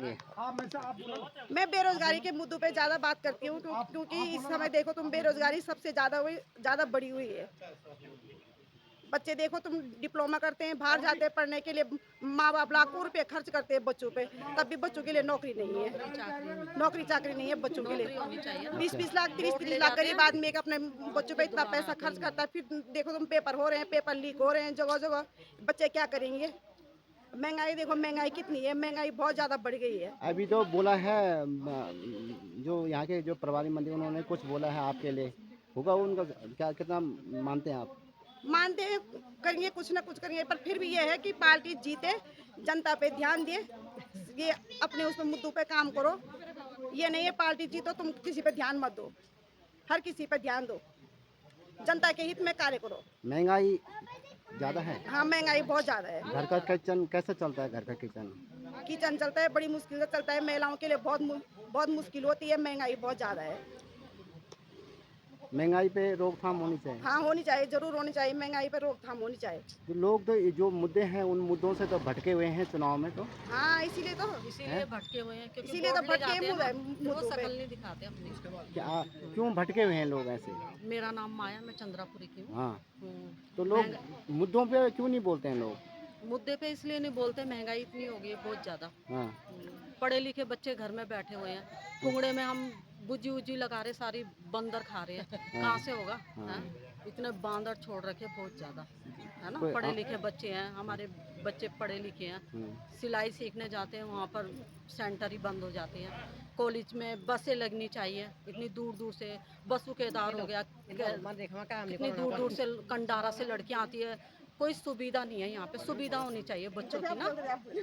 करेंगे? मैं बेरोजगारी के मुद्दों पे ज़्यादा बात करती हूँ क्योंकि इस समय देखो तुम बेरोजगारी सबसे ज़्यादा बढ़ी हुई है। बच्चे देखो तुम डिप्लोमा करते हैं, बाहर जाते हैं पढ़ने के लिए, माँ बाप लाखों रुपए खर्च करते हैं बच्चों पे, तब भी बच्चों के लिए नौकरी नहीं है। नौकरी चाकरी नहीं है बच्चों के लिए। अच्छा। 20-20 लाख 30-30 लाख गरीब आदमी एक अपने बच्चों पे इतना पैसा खर्च करता है, फिर देखो तुम पेपर हो रहे हैं, पेपर लीक हो रहे हैं जगह जगह, बच्चे क्या करेंगे? महंगाई देखो, महंगाई कितनी है, महंगाई बहुत ज़्यादा बढ़ गई है। अभी तो बोला है जो यहाँ के जो प्रभारी मंत्री उन्होंने कुछ बोला है आपके लिए, होगा उनका क्या, कितना मानते हैं आप? मानते हैं करेंगे, कुछ ना कुछ करेंगे, पर फिर भी ये है कि पार्टी जीते, जनता पे ध्यान दे, ये अपने उस मुद्दों पे काम करो। ये नहीं है पार्टी जीतो तुम किसी पे ध्यान मत दो, हर किसी पे ध्यान दो, जनता के हित में कार्य करो। महंगाई ज़्यादा है? हाँ, महंगाई बहुत ज़्यादा है। घर का किचन कैसे चलता है? घर का किचन किचन चलता है, बड़ी मुश्किल से चलता है, महिलाओं के लिए बहुत मुश्किल होती है, महंगाई बहुत ज़्यादा है। महंगाई पे रोकथाम होनी चाहिए। हाँ, होनी चाहिए, जरूर होनी चाहिए, महंगाई पर रोकथाम होनी चाहिए। जो लोग तो ये जो मुद्दे हैं उन मुद्दों से तो भटके हुए हैं चुनाव में, तो हाँ, इसीलिए इसीलिए भटके हुए हैं क्योंकि इसीलिए तो वोट ले भटके जाते हैं ना, मुद्दों तो वो पे। शकल नहीं दिखाते अपनी। क्या क्यों भटके हुए हैं लोग ऐसे? मेरा नाम माया, मैं चंद्रापुरी की हूँ। हाँ, हम्म, तो लोग मुद्दों पे क्यों नहीं बोलते हैं लोग? मुद्दे पे इसलिए नहीं बोलते, महंगाई इतनी हो गई है बहुत ज़्यादा। हाँ, पढ़े लिखे बच्चे घर में बैठे हुए हैं, कुंगड़े में हम बुजी उजी लगा रहे, सारी बंदर खा रहे हैं, कहाँ से होगा? हाँ? इतने बांदर छोड़ रखे बहुत ज़्यादा, है ना। पढ़े लिखे बच्चे हैं, हमारे बच्चे पढ़े लिखे हैं, सिलाई सीखने जाते हैं, वहाँ पर सेंटर ही बंद हो जाते हैं। कॉलेज में बसें लगनी चाहिए, इतनी दूर दूर से बसों के दार हो गया, कितनी दूर दूर से कंडारा से लड़कियाँ आती है, कोई सुविधा नहीं है यहाँ पे। सुविधा होनी चाहिए बच्चों की ना,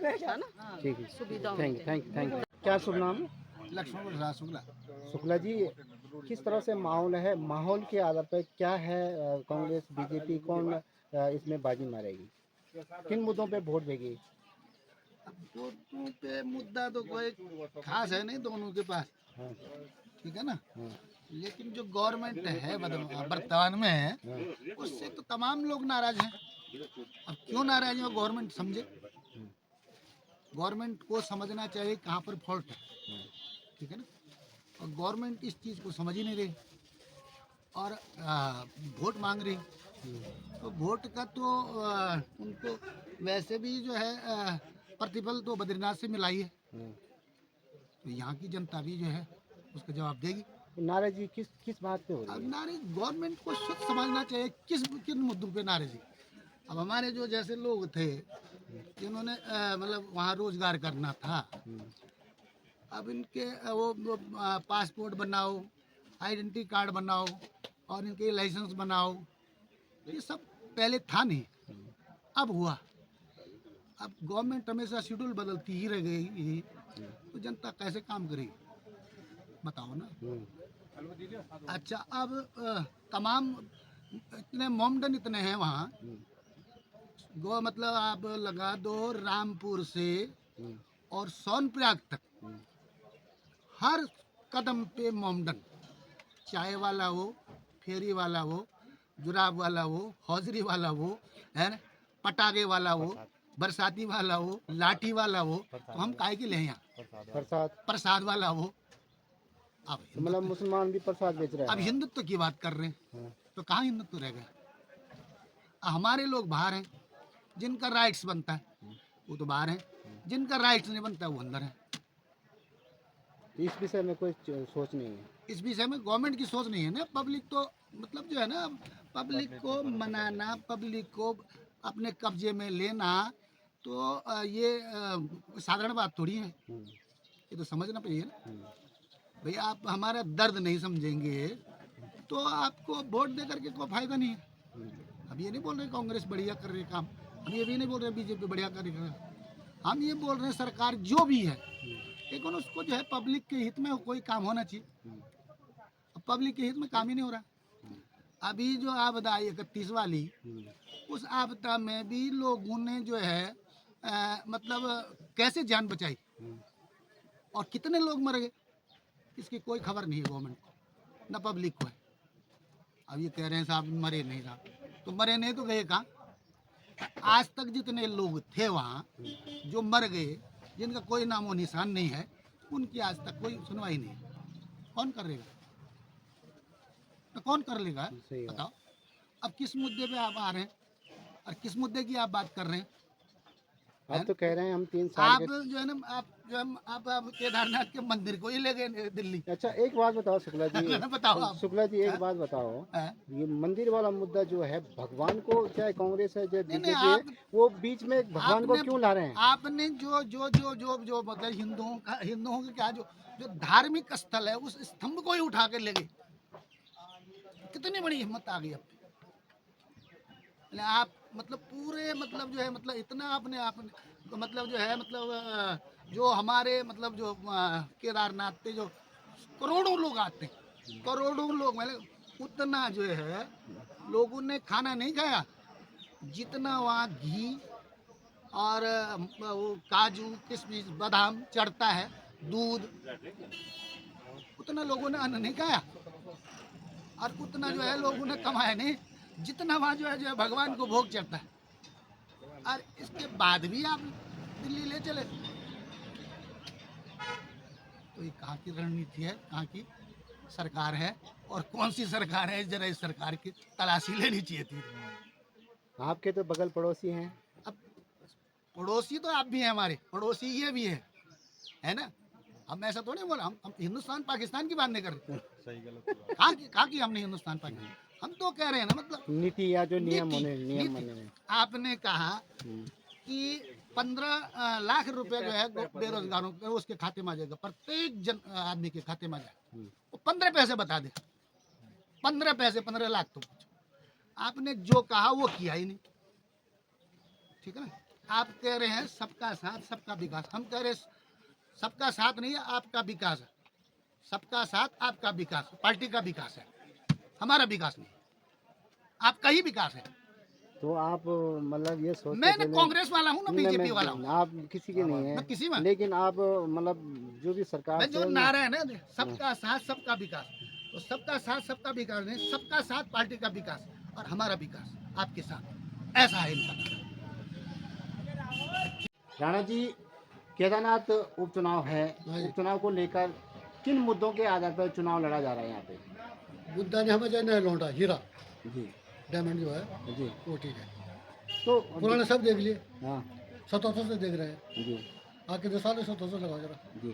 है ना, ठीक है, सुविधा होनी चाहिए। Thank you. क्या शुभ नाम है? लक्ष्मण प्रसाद शुक्ला। शुक्ला जी, किस तरह से माहौल है? माहौल के आधार पर क्या है, कांग्रेस बीजेपी कौन इसमें बाजी मारेगी? किन मुद्दों पे वोट देगी? अब वोटों पे मुद्दा तो कोई खास है नहीं दोनों के पास, हाँ, ठीक है ना। हाँ, लेकिन जो गवर्नमेंट है वर्तमान में है, उससे तो तमाम लोग नाराज हैं। अब क्यों नाराज हैं गवर्नमेंट समझे। गवर्नमेंट को समझना चाहिए कहाँ पर फॉल्ट है, ठीक है ना। और गवर्नमेंट इस चीज़ को समझ ही नहीं रही और वोट मांग रही। तो वोट का तो उनको वैसे भी जो है प्रतिफल तो बद्रीनाथ से मिला ही है, तो यहाँ की जनता भी जो है उसका जवाब देगी। नाराजगी किस किस बात पे हो रही अब है? नारे गवर्नमेंट को खुद समझना चाहिए किन मुद्दों पे नाराजगी। अब हमारे जो जैसे लोग थे जिन्होंने मतलब वहाँ रोजगार करना था, अब इनके वो पासपोर्ट बनाओ, आइडेंटिटी कार्ड बनाओ और इनके लाइसेंस बनाओ, ये सब पहले था नहीं, अब हुआ। अब गवर्नमेंट हमेशा शेड्यूल बदलती ही रह गई, तो जनता कैसे काम करेगी बताओ ना। अच्छा, अब तमाम इतने मोमडन इतने हैं वहाँ, गो मतलब आप लगा दो रामपुर से और सोनप्रयाग तक हर कदम पे मोमडन, चाय वाला हो, फेरी वाला हो, जुराब वाला हो, हौजरी वाला हो, है ना, पटाखे वाला हो, बरसाती वाला हो, लाठी वाला हो, तो हम काहे के ले यहाँ प्रसाद, प्रसाद वाला हो। अब तो मतलब मुसलमान भी प्रसाद बेच रहे अब हैं? हिंदुत्व की बात कर रहे हैं, तो कहाँ हिंदुत्व रह गया। हमारे लोग बाहर हैं, जिनका राइट्स बनता है वो तो बाहर हैं, जिनका राइट्स नहीं बनता वो अंदर है। इस विषय में कोई सोच नहीं है? इस विषय में गवर्नमेंट की सोच नहीं है ना। पब्लिक तो मतलब जो है ना, पब्लिक को मनाना, पब्लिक को अपने कब्जे में लेना, तो ये साधारण बात थोड़ी है, ये तो समझना चाहिए ना। भाई आप हमारा दर्द नहीं समझेंगे तो आपको वोट दे करके कोई फायदा नहीं है। हम ये नहीं बोल रहे कांग्रेस बढ़िया कर रही है काम, हम ये भी नहीं बोल रहे बीजेपी बढ़िया कर रही है, हम ये बोल रहे हैं सरकार जो भी है, लेकिन उसको जो है पब्लिक के हित में कोई काम होना चाहिए। अब पब्लिक के हित में काम ही नहीं हो रहा। अभी जो आपदा आई 31 वाली, उस आपदा में भी लोगों ने जो है मतलब कैसे जान बचाई और कितने लोग मर गए, इसकी कोई खबर नहीं है गवर्नमेंट को, न पब्लिक को है। अब ये कह रहे हैं साहब मरे नहीं साहब, तो मरे नहीं तो गए कहाँ। आज तक जितने लोग थे वहाँ जो मर गए, जिनका कोई नामो निशान नहीं है, उनकी आज तक कोई सुनवाई नहीं। कौन करेगा? तो कौन कर लेगा? सही बात। बताओ। अब किस मुद्दे पे आप आ रहे हैं और किस मुद्दे की आप बात कर रहे हैं? आप तो कह रहे हैं हम 3 साल आप के। जो है ना, आप केदारनाथ के मंदिर को ही ले गए दिल्ली। अच्छा एक बात बताओ शुक्ला जी, बताओ आप। शुक्ला जी एक बात बताओ, हाँ? ये मंदिर वाला मुद्दा जो है, भगवान को चाहे कांग्रेस है चाहे नहीं, बीजेपी है, आप- वो बीच में भगवान को आपने- क्यों ला रहे हैं? आपने जो मतलब हिंदुओं का क्या जो धार्मिक स्थल है, उस स्तंभ को ही उठा के ले गए। कितनी बड़ी हिम्मत आ गई आप मतलब पूरे मतलब जो है मतलब इतना आपने मतलब जो है मतलब जो हमारे मतलब जो केदारनाथ पे जो करोड़ों लोग आते हैं, करोड़ों लोग मतलब उतना जो है लोगों ने खाना नहीं खाया जितना वहाँ घी और वो काजू किशमिश बादाम चढ़ता है, दूध, उतना लोगों ने अन्न नहीं खाया और उतना जो है लोगों ने कमाया नहीं जितना वहाँ जो है भगवान को भोग चढ़ता है। और इसके बाद भी आप दिल्ली ले चले, तो ये कहाँ की रणनीति है, कहाँ की सरकार है और कौन सी सरकार है? जरा इस सरकार की तलाशी लेनी चाहिए थी। आपके तो बगल पड़ोसी हैं। अब पड़ोसी तो आप भी हैं, हमारे पड़ोसी ये भी है ना। हम ऐसा तो नहीं बोला, हम हिंदुस्तान पाकिस्तान की बात नहीं कर रहे। सही गलत कहाँ की हमने हिंदुस्तान पाकिस्तान, हम तो कह रहे हैं ना मतलब नीति या जो नियम नीति- होने नियम नीति। बने। आपने कहा कि 15 लाख रुपए जो है बेरोजगारों के उसके खाते में आ जाएगा, प्रत्येक आदमी के खाते में आ जाएगा। वो 15 पैसे बता दे, 15 पैसे, 15 लाख तो आपने जो कहा वो किया ही नहीं। ठीक है ना। आप कह रहे हैं सबका साथ सबका विकास, हम कह रहे हैं सबका साथ नहीं है, आपका विकास है। सबका साथ आपका विकास, पार्टी का विकास है, हमारा विकास नहीं, आपका ही विकास है। तो आप मतलब ये सोचते मैं थे कांग्रेस वाला हूँ ना बीजेपी वाला हूँ, आप किसी के नहीं मैं किसी में, है, लेकिन आप मतलब जो भी सरकार मैं जो से नारा है ना सबका साथ सबका विकास, तो सबका साथ सबका विकास नहीं, सबका साथ पार्टी का विकास और हमारा विकास आपके साथ, ऐसा है इनका। राणा जी, केदारनाथ उपचुनाव है, उपचुनाव को लेकर किन मुद्दों के आधार पर चुनाव लड़ा जा रहा है यहाँ पे? मुद्दा ने हमें जो है लौटा हीरा जी डायमंड जो है जी। वो ठीक है। तो पुराने सब देख लिए, हाँ 77 से देख रहे हैं। जी कितने साल है? 77 लगाओ जरा, जी।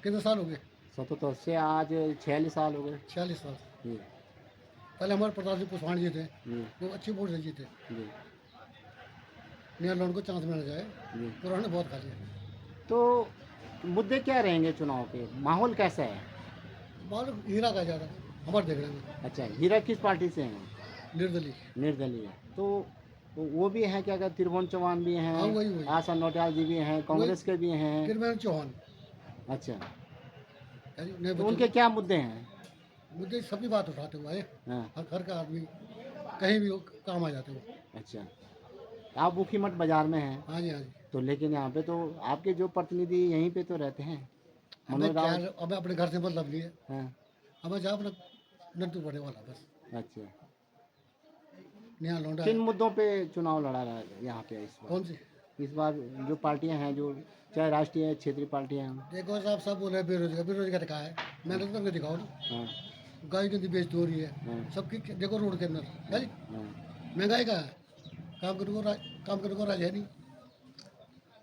कितने साल हो गए? 77 से आज 46 साल हो गए। 46 साल। जी पहले हमारे प्रताप सिंह पुष्पाण जी थे, जी वो अच्छी वोट से जीते। जी नया लौंड को चांस मिल जाए, जी। पुराने बहुत खाली है। तो मुद्दे क्या रहेंगे चुनाव के, माहौल कैसा है? बाल हीरा का ज़्यादा हमारे देख रहे हैं, अच्छा, हीरा किस पार्टी से हैं? निर्दलीय। निर्दलीय। तो वो भी हैं क्या? त्रिभुवन चौहान भी हैं, हाँ, वही। आशा नोटियाल जी भी हैं, कांग्रेस के भी हैं। किरमैन चौहान अच्छा, है जी, नए तो बच्चे उनके क्या मुद्दे हैं? मुद्दे सबकी बात उठाते हुए आए, हाँ हर घर का आदमी कहीं भी काम आ जाते हो। अच्छा, आप बुखीमठ बाजार में हैं, हाँ जी, हाँ जी। तो लेकिन यहाँ पे तो आपके जो प्रतिनिधि यहीं पे तो रहते हैं, हमें मनोज क्या, राव। हमें अपने घर से मतलब नहीं है, हाँ हमें जहाँ अपना नंटू पड़े वाला बस। अच्छा, नया लौंडा किन है। मुद्दों पे चुनाव लड़ा रहा है यहाँ पे इस बार? कौन सी? इस बार जो पार्टियां हैं, जो चाहे राष्ट्रीय क्षेत्रीय पार्टियां हैं। देखो साहब, सब बोले बेरोजगार, बेरोजगार कहा है, मेहनत करके दिखाओ ना। हाँ गाय की बेचती हो रही है हाँ सबकी, देखो रोड के अंदर है जी, हाँ महंगाई का है, काम करने को राज है नहीं,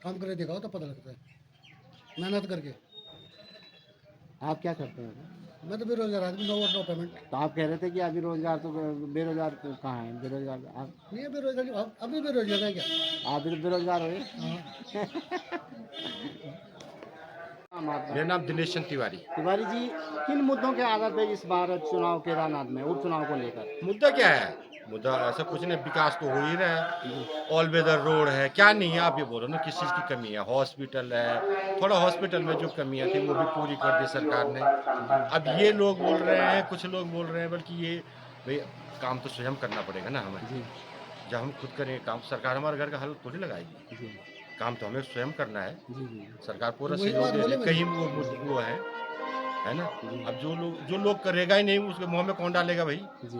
काम करके दिखाओ तो पता लगता है, मेहनत करके। आप क्या करते हैं? मैं तो बेरोजगार आदमी, नो पेमेंट। तो आप कह रहे थे कि अभी रोजगार तो, बेरोजगार तो कहाँ है? बेरोजगार आप, नहीं है बेरोजगार, अभी बेरोजगार है क्या? आप भी तो बेरोजगार हो गए। हाँ। मेरा नाम दिनेश चंद तिवारी। तिवारी जी, किन मुद्दों के आधार पर इस बार चुनाव केदारनाथ में उपचुनाव को लेकर? मुद्दा क्या है? मुद्दा ऐसा कुछ नहीं, विकास तो हो ही रहा है, ऑल वेदर रोड है, क्या नहीं है आप ये बोलो ना, किस चीज़ की कमी है? हॉस्पिटल है, थोड़ा हॉस्पिटल में जो कमियां थी वो भी पूरी कर दी सरकार ने। अब ये लोग बोल रहे हैं, कुछ लोग बोल रहे हैं, बल्कि ये भाई काम तो स्वयं करना पड़ेगा ना हमें। जी जब हम खुद करेंगे काम, सरकार हमारे घर का हल थोड़ी लगाएगी, जी काम तो हमें स्वयं करना है। जी जी सरकार पूरा वही सहयोग बात दे रही बोले है, मैंने। कहीं वो है ना। अब जो लोग करेगा ही नहीं उसके मुँह में कौन डालेगा भाई? जी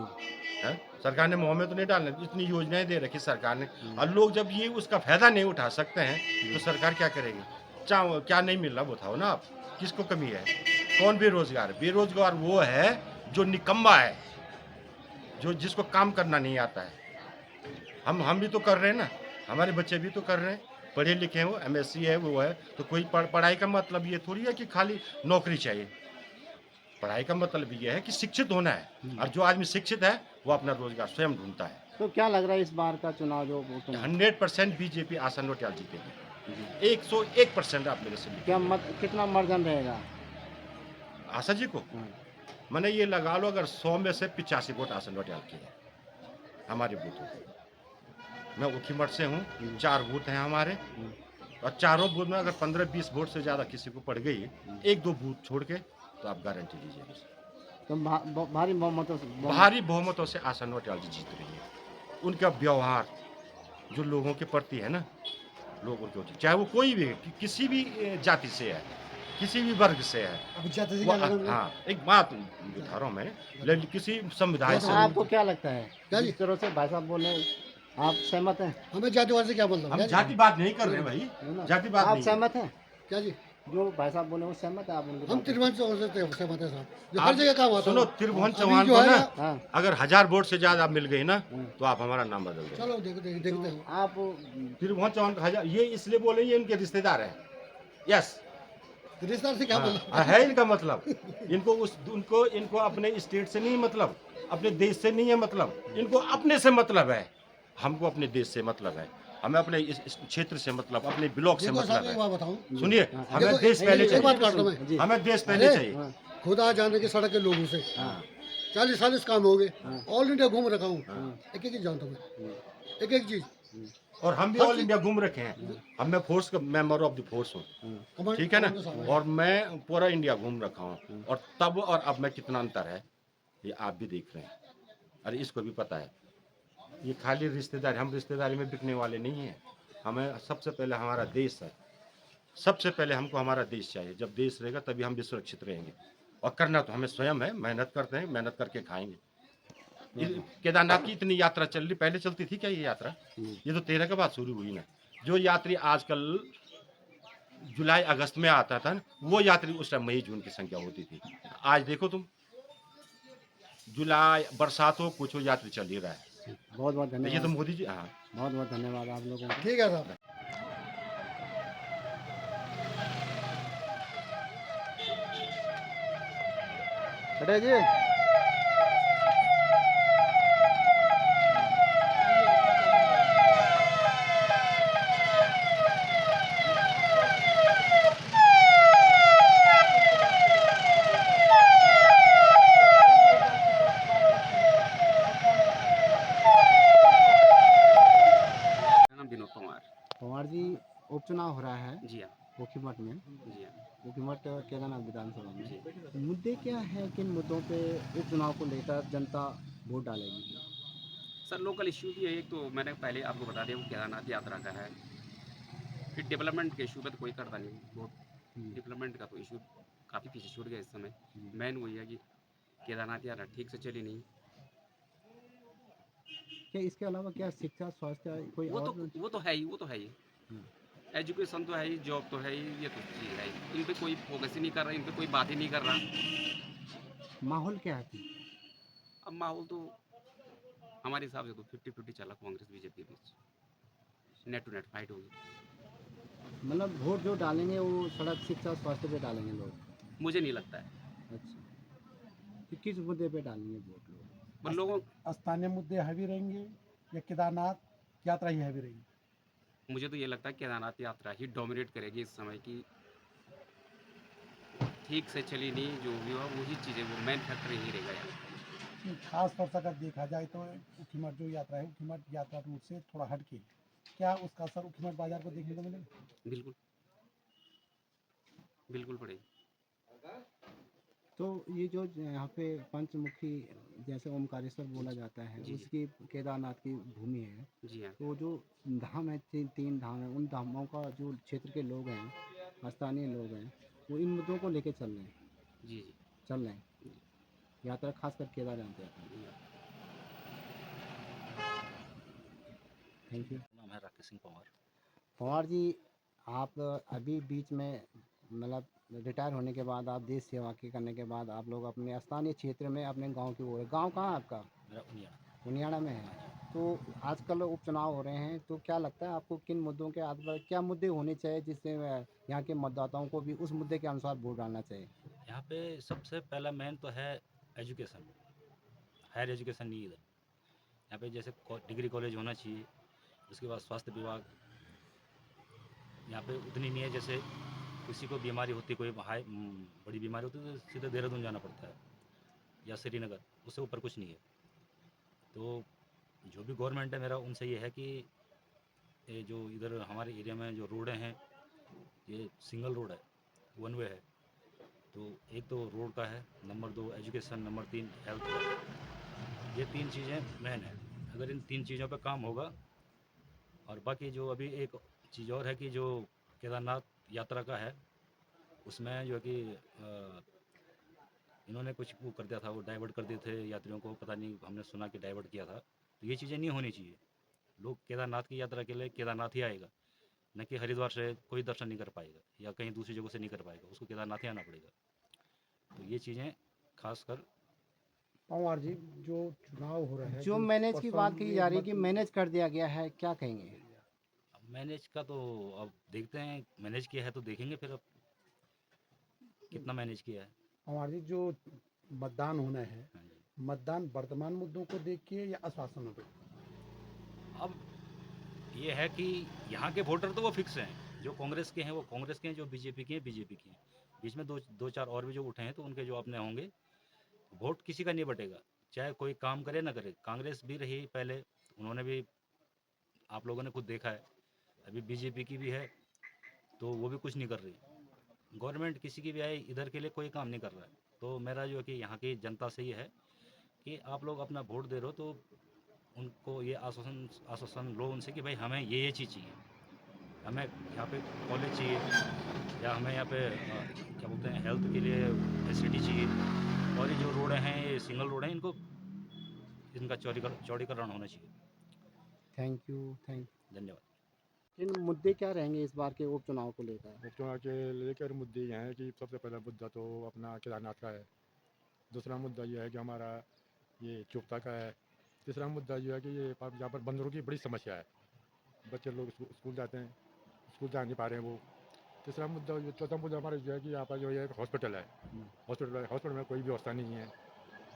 है? सरकार ने मुँह में तो नहीं डालना, इतनी योजनाएं दे रखी सरकार ने, और लोग जब ये उसका फायदा नहीं उठा सकते हैं तो सरकार क्या करेगी? क्या नहीं मिल रहा बताओ ना आप, किसको कमी है? कौन बेरोजगार है? बेरोजगार वो है जो निकम्मा है, जो जिसको काम करना नहीं आता है। हम भी तो कर रहे हैं ना, हमारे बच्चे भी तो कर रहे हैं, पढ़े लिखे हैं, वो MSc है, वो है, तो कोई पढ़ाई का मतलब ये थोड़ी है कि खाली नौकरी चाहिए। पढ़ाई का मतलब ये है कि शिक्षित होना है, और जो आदमी शिक्षित है वो अपना रोजगार स्वयं ढूंढता है। तो क्या लग रहा है इस बार का चुनाव जो वो चुनाव 100% बीजेपी आसन नोटियाल जीतेगी, 101% आप मेरे से लिखिए। क्या कितना मार्जिन रहेगा? आशा जी को हाँ, मैंने ये लगा लो, अगर 100 में से 85 वोट आसन नोटियाल के हैं हमारे बूथों पे। मैं उखीमठ से हूँ, 4 बूथ हैं हमारे, और चारों बूथ में अगर 15-20 वोट से ज़्यादा किसी को पड़ गई, 1-2 बूथ छोड़ के, तो आप गारंटी लीजिए तो भारी बहुमतों से भारी बहुमतों से आसन नोटियाल जी जीत रही है। उनका व्यवहार जो लोगों के प्रति है ना, लोगों के प्रति, चाहे वो कोई भी किसी भी जाति से है, किसी भी वर्ग से है, अब जाते से वो क्या लगा? हाँ, एक बात बता रहा हूँ मैं, किसी समुदाय से आपको क्या लगता है क्या जी? जिस तरह से भाई साहब बोले, आप सहमत हैं? हमें जातिवाद से क्या मतलब? हम क्या जी? जाति बात नहीं कर रहे भाई, है ना? जाति बात आप नहीं है। सहमत हैं? क्या जी? जो भाई साहब बोले वो सहमत है आप उनके हम बात से? त्रिभुवन चौहान से सहमत है साहब, जो आप हर जगह काम होता है। सुनो, त्रिभुवन अभी चौहान जो को है ना, हाँ, अगर 1000 वोट से ज्यादा मिल गई ना, हाँ। तो आप हमारा नाम बदल दो। चलो देखते हैं। आप त्रिभुवन चौहान का 1000, ये इसलिए बोले ये इनके रिश्तेदार हैं। यस, रिश्तेदार से क्या मतलब? है इनका मतलब, इनको अपने स्टेट से नहीं मतलब, अपने देश से नहीं है मतलब, इनको अपने से मतलब है। हमको अपने देश से मतलब है, हमें अपने इस क्षेत्र से मतलब, अपने ब्लॉक से देखो मतलब साहब एक है। बात बताऊं, सुनिए, हमें देखो, देश पहले एक बात काट दो चाहिए, मैं। जी, हमें देश पहले अरे, चाहिए। हाँ, खुदा जाने के सड़क के लोगों से 40 काम हो गए, ऑल इंडिया घूम रखा हूँ, एक एक चीज जानता हूँ मैं, एक चीज। और हम भी हर ऑल चीज- इंडिया घूम रखे हैं, हम मैं फोर्स का मेंबर ऑफ द फोर्स हूँ, कमांड ठीक है ना, कमांडो साहब। और मैं पूरा इंडिया घूम रखा हूँ, और तब और अब में कितना अंतर है ये आप भी देख रहे हैं, अरे इसको भी पता है। ये खाली रिश्तेदारी, हम रिश्तेदारी में बिकने वाले नहीं हैं, हमें सबसे पहले हमारा देश है, सबसे पहले हमको हमारा देश चाहिए। जब देश रहेगा तभी हम भी सुरक्षित रहेंगे, और करना तो हमें स्वयं है, मेहनत करते हैं, मेहनत करके खाएंगे। केदारनाथ की इतनी यात्रा चल रही, पहले चलती थी क्या ये यात्रा? ये तो 13 के बाद शुरू हुई ना। जो यात्री आजकल जुलाई अगस्त में आता था ना, वो यात्री उस टाइम मई जून की संख्या होती थी। आज देखो तुम, जुलाई बरसात हो कुछ हो, यात्री चल ही रहा है। बहुत बहुत ये तो धन्यवाद, मोदी जी, हाँ। बहुत बहुत धन्यवाद आप लोगों को। ठीक है साहब। खड़े जी, मेरा नाम विनोद कुमार। पवार जी, उपचुनाव हो रहा है जी हाँ, जोखीमठ में, जी हाँ, जोखीमठ केदारनाथ विधानसभा में। जी। मुद्दे क्या है, किन मुद्दों पे इस चुनाव को लेकर जनता वोट डालेगी? सर लोकल इश्यू भी है, एक तो मैंने पहले आपको बता दिया वो केदारनाथ यात्रा का है। फिर डेवलपमेंट के इशू पे तो कोई करता नहीं बहुत, डेवलपमेंट का तो इशू काफ़ी पीछे छूट गया इस समय। मेन वही है कि केदारनाथ यात्रा ठीक से चली नहीं। क्या इसके अलावा क्या शिक्षा, स्वास्थ्य, कोई वो और? तो है ही, वो तो है ही। एजुकेशन तो है ही, जॉब तो है ही, ये तो चीज़ है ही। इन पे कोई फोकस ही नहीं कर रहा, इन पे कोई बात ही नहीं कर रहा। माहौल क्या है? अब माहौल तो हमारे हिसाब से तो 50-50 चला कांग्रेस बीजेपी के बीच, नेट टू नेट फाइट होगी। मतलब वोट जो डालेंगे वो सड़क, शिक्षा, स्वास्थ्य पे डालेंगे लोग? मुझे नहीं लगता है। अच्छा, तो किस मुद्दे पे डालेंगे वोट लोग? पर लोगों, स्थानीय मुद्दे हैवी रहेंगे या केदारनाथ यात्रा ही हैवी रहेगी? मुझे तो ये लगता है केदारनाथ यात्रा ही डोमिनेट करेगी इस समय की। ठीक से चली नहीं, जो भी हुआ वही चीज़ें, वो मेन फैक्टर ही रहेगा यार। खास तौर से अगर देखा जाए तो ऊखीमठ जो यात्रा है, ऊखीमठ यात्रा रूट से थोड़ा हटके, क्या उसका असर ऊखीमठ बाजार को देखने को मिलेगा? बिल्कुल बिल्कुल पड़ेगी। तो ये जो यहाँ पे पंचमुखी जैसे ओमकारेश्वर बोला जाता है, जी। उसकी केदारनाथ की भूमि है, जी हाँ, तो जो धाम है, तीन धाम है, उन धामों का जो क्षेत्र के लोग हैं, स्थानीय लोग हैं, वो इन मुद्दों को लेके चल रहे हैं, जी जी चल रहे हैं यात्रा, खासकर केदारनाथ यात्रा। जी हाँ। Thank you. नाम है राकेश सिंह पवार। पवार जी, आप अभी बीच में मतलब रिटायर होने के बाद आप देश सेवा के करने के बाद आप लोग अपने स्थानीय क्षेत्र में अपने गांव की ओर, गांव कहाँ है आपका? मेरा उनिया। उनियाड़ा में है। तो आजकल उपचुनाव हो रहे हैं, तो क्या लगता है आपको किन मुद्दों के आधार पर क्या मुद्दे होने चाहिए जिससे यहाँ के मतदाताओं को भी उस मुद्दे के अनुसार वोट डालना चाहिए? यहाँ पे सबसे पहला मेन तो है एजुकेशन, हायर एजुकेशन नहीं इधर। यहाँ पे जैसे डिग्री कॉलेज होना चाहिए। उसके बाद स्वास्थ्य विभाग यहाँ पे उतनी नहीं है। जैसे किसी को बीमारी होती, कोई बड़ी बीमारी होती है तो सीधे देहरादून जाना पड़ता है या श्रीनगर, उससे ऊपर कुछ नहीं है। तो जो भी गवर्नमेंट है, मेरा उनसे ये है कि ये जो इधर हमारे एरिया में जो रोडें हैं, ये सिंगल रोड है, वन वे है। तो एक तो रोड का है, नंबर 2 एजुकेशन, नंबर 3 हेल्थ। ये 3 चीज़ें मेन है। अगर इन 3 चीज़ों पे काम होगा, और बाकी जो अभी एक चीज़ और है कि जो केदारनाथ यात्रा का है, उसमें जो है कि इन्होंने कुछ वो कर दिया था, वो डाइवर्ट कर दिए थे यात्रियों को, पता नहीं, हमने सुना कि डाइवर्ट किया था। तो ये चीज़ें नहीं होनी चाहिए। लोग केदारनाथ की यात्रा के लिए केदारनाथ ही आएगा, न कि हरिद्वार से कोई दर्शन नहीं कर पाएगा या कहीं दूसरी जगह से नहीं कर पाएगा, उसको केदारनाथ ही आना पड़ेगा। तो ये चीज़ें खासकर पंवार जी, जो चुनाव हो रहे हैं, जो मैनेज की बात की जा रही है कि मैनेज कर दिया गया है, क्या कहेंगे? मैनेज का तो अब देखते हैं, मैनेज किया है तो देखेंगे फिर अब कितना मैनेज किया है। पंवार जी, जो मतदान होना है, हाँ जी। मतदान वर्तमान मुद्दों को देख के या आश्वासनों पे? अब ये है कि यहाँ के वोटर तो वो फिक्स हैं, जो कांग्रेस के हैं वो कांग्रेस के हैं, जो बीजेपी के हैं बीजेपी के हैं। बीच में दो चार और भी जो उठे हैं तो उनके जो अपने होंगे। वोट किसी का नहीं बटेगा, चाहे कोई काम करे ना करे। कांग्रेस भी रही पहले, उन्होंने भी, आप लोगों ने खुद देखा है। अभी बीजेपी की भी है तो वो भी कुछ नहीं कर रही। गवर्नमेंट किसी की भी आए, इधर के लिए कोई काम नहीं कर रहा है। तो मेरा जो है कि यहाँ की जनता से ये है कि आप लोग अपना वोट दे रहे हो तो उनको ये आश्वासन लो उनसे कि भाई हमें ये चीज़ चाहिए, हमें यहाँ पे कॉलेज चाहिए, या हमें यहाँ पे क्या बोलते हैं, हेल्थ के लिए फैसिलिटी चाहिए। और ये जो रोडें हैं, ये सिंगल रोड हैं, इनका चौड़ीकरण होना चाहिए। Thank you. धन्यवाद। किन मुद्दे क्या रहेंगे इस बार के उपचुनाव को लेकर? उपचुनाव के लेकर मुद्दे ये हैं कि सबसे पहला मुद्दा तो अपना केदारनाथ का है। दूसरा मुद्दा ये है कि हमारा ये चुप्ता का है। तीसरा मुद्दा ये है कि ये यहाँ पर बंदरों की बड़ी समस्या है। बच्चे लोग स्कूल जाते हैं, स्कूल जा नहीं पा रहे हैं वो। तीसरा मुद्दा, चौथा मुद्दा हमारा जो है कि यहाँ पर जो है हॉस्पिटल है। हॉस्पिटल में कोई व्यवस्था नहीं है।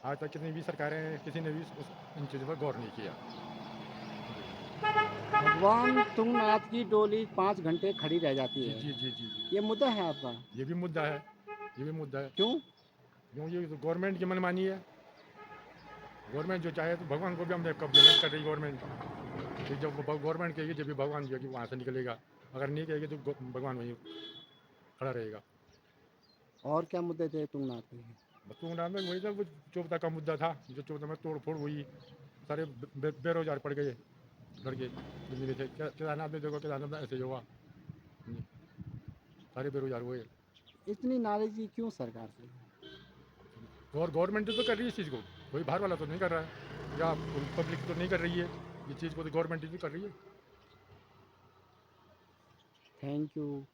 आज तक कितनी भी सरकारें हैं, किसी ने भी इन चीज़ों पर गौर नहीं किया। भगवान तुंगनाथ की डोली 5 घंटे खड़ी रह जाती है। जी जी जी जी, ये मुद्दा है आपका? ये भी मुद्दा है, ये भी मुद्दा है। क्यों? क्यों? ये तो गवर्नमेंट की मनमानी है। गवर्नमेंट जो चाहे तो भगवान को भी हमने कब्जा कर रही गवर्नमेंट। कि जब गवर्नमेंट कहेगी जब भी भगवान जो है कि वहाँ से निकलेगा, अगर नहीं कहेगी तो भगवान वहीं खड़ा रहेगा। और क्या मुद्दे थे तुंगनाथ में? तुंगनाथ में वही था, वो चौपता का मुद्दा था, जो चौपता में तोड़ फोड़ हुई, सारे बेरोजगार पड़ गए लड़के जिंदगी से। केदारनाथ में देखो, केदारनाथ में ऐसे ही हुआ, सारे बेरोजगार हुए। इतनी नाराजगी क्यों सरकार से? और गवर्नमेंट तो कर रही है इस चीज़ को, कोई बाहर वाला तो नहीं कर रहा है, या पब्लिक तो नहीं कर रही है। ये चीज़ को तो गवर्नमेंट ही कर रही है। Thank you.